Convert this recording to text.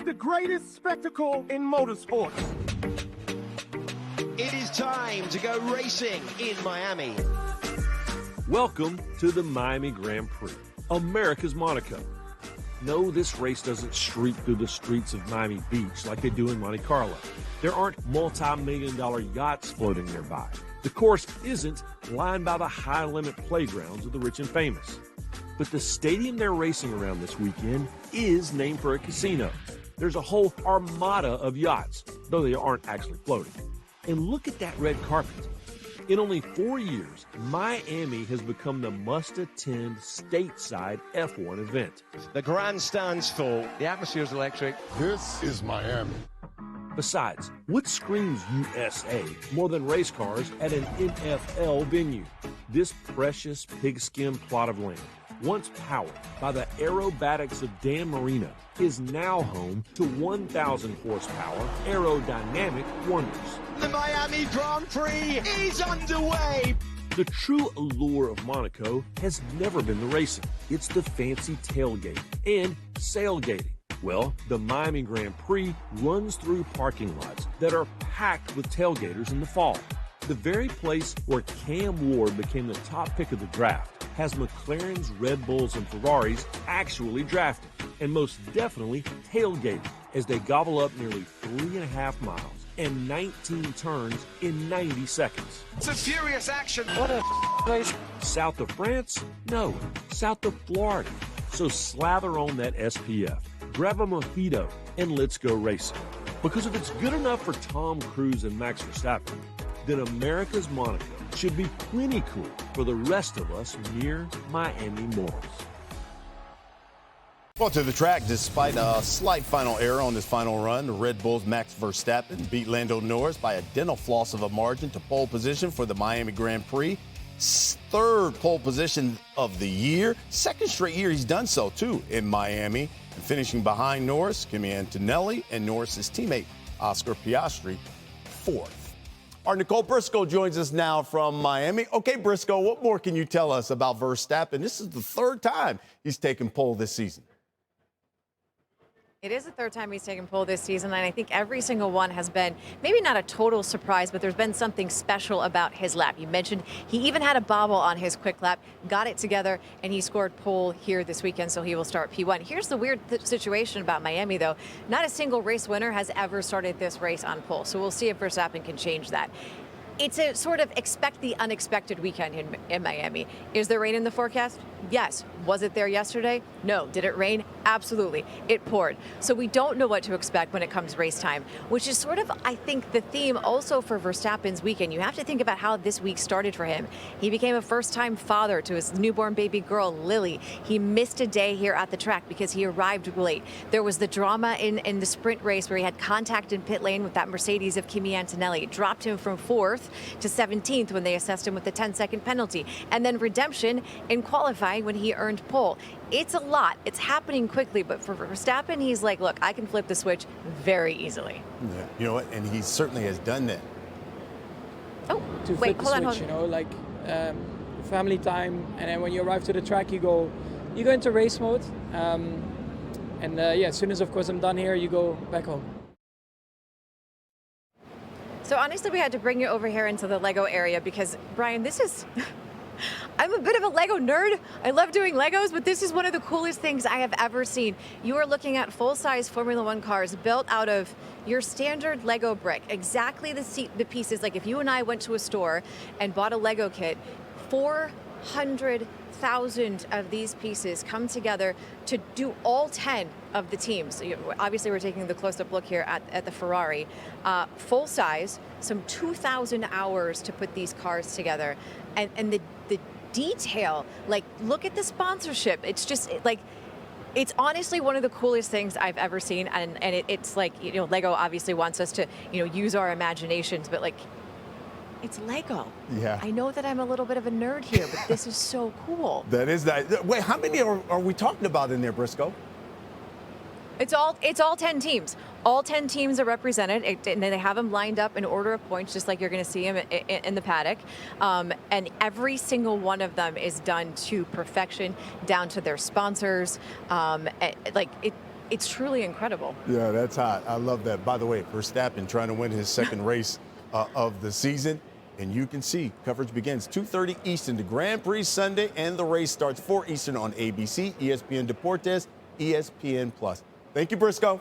the greatest spectacle in motorsports. It is time to go racing in Miami. Welcome to the Miami Grand Prix, America's Monaco. No, this race doesn't streak through the streets of Miami Beach like they do in Monte Carlo. There aren't multi-million-dollar yachts floating nearby. The course isn't lined by the high-limit playgrounds of the rich and famous. But the stadium they're racing around this weekend is named for a casino. There's a whole armada of yachts, though they aren't actually floating. And look at that red carpet. In only 4 years, Miami has become the must-attend stateside F1 event. The grandstand's full. The atmosphere is electric. This is Miami. Besides, what screams USA more than race cars at an NFL venue? This precious pigskin plot of land, once powered by the aerobatics of Dan Marino, is now home to 1,000 horsepower aerodynamic wonders. The Miami Grand Prix is underway. The true allure of Monaco has never been the racing. It's the fancy tailgate and sailgating. Well, the Miami Grand Prix runs through parking lots that are packed with tailgaters in the fall. The very place where Cam Ward became the top pick of the draft has McLaren's, Red Bulls, and Ferraris actually drafted, and most definitely tailgated as they gobble up nearly 3.5 miles and 19 turns in 90 seconds. It's a furious action. What a race. South of France? No, south of Florida. So slather on that SPF, grab a mojito, and let's go racing. Because if it's good enough for Tom Cruise and Max Verstappen, then America's Monaco should be plenty cool for the rest of us mere Miami mortals. Well, to the track, despite a slight final error on this final run, the Red Bulls' Max Verstappen beat Lando Norris by a dental floss of a margin to pole position for the Miami Grand Prix. Third pole position of the year. Second straight year he's done so, too, in Miami. And finishing behind Norris, Kimi Antonelli, and Norris's teammate, Oscar Piastri, fourth. Our Nicole Briscoe joins us now from Miami. Okay, Briscoe, what more can you tell us about Verstappen? This is the third time he's taken pole this season. It is the third time he's taken pole this season, and I think every single one has been maybe not a total surprise, but there's been something special about his lap. You mentioned he even had a bobble on his quick lap, got it together, and he scored pole here this weekend, so he will start P1. Here's the weird situation about Miami, though. Not a single race winner has ever started this race on pole, so we'll see if Verstappen can change that. It's a sort of expect the unexpected weekend in Miami. Is there rain in the forecast? Yes. Was it there yesterday? No. Did it rain? Absolutely. It poured. So we don't know what to expect when it comes race time, which is sort of, I think, the theme also for Verstappen's weekend. You have to think about how this week started for him. He became a first-time father to his newborn baby girl, Lily. He missed a day here at the track because he arrived late. There was the drama in the sprint race where he had contact in pit lane with that Mercedes of Kimi Antonelli. It dropped him from 4th to 17th when they assessed him with the 10-second penalty. And then redemption in qualifying when he earned pole. It's a lot. It's happening quickly. But for Verstappen, he's like, look, I can flip the switch very easily. Yeah, you know what? And he certainly has done that. Oh, to wait, flip the switch, you know, like family time. And then when you arrive to the track, you go into race mode. Yeah, as soon as, of course, I'm done here, you go back home. So honestly, we had to bring you over here into the Lego area because, Brian, this is... I'm a bit of a Lego nerd. I love doing Legos, but this is one of the coolest things I have ever seen. You are looking at full-size Formula One cars built out of your standard Lego brick. Exactly the pieces, like if you and I went to a store and bought a Lego kit, 400,000 of these pieces come together to do all 10 of the teams. So obviously, we're taking the close-up look here at the Ferrari. Full size, some 2,000 hours to put these cars together. And the detail, like, look at the sponsorship. It's just like, it's honestly one of the coolest things I've ever seen. And it's like, you know, Lego obviously wants us to, you know, use our imaginations, but like, it's Lego. Yeah. I know that I'm a little bit of a nerd here, but this is so cool. That is that. Wait, how many are we talking about in there, Briscoe? It's all 10 teams. All 10 teams are represented, and they have them lined up in order of points, just like you're going to see them in the paddock. And every single one of them is done to perfection, down to their sponsors. It's truly incredible. Yeah, that's hot. I love that. By the way, Verstappen trying to win his second race of the season. And you can see coverage begins 2:30 Eastern, the Grand Prix Sunday, and the race starts 4 Eastern on ABC, ESPN Deportes, ESPN Plus. Thank you, Briscoe.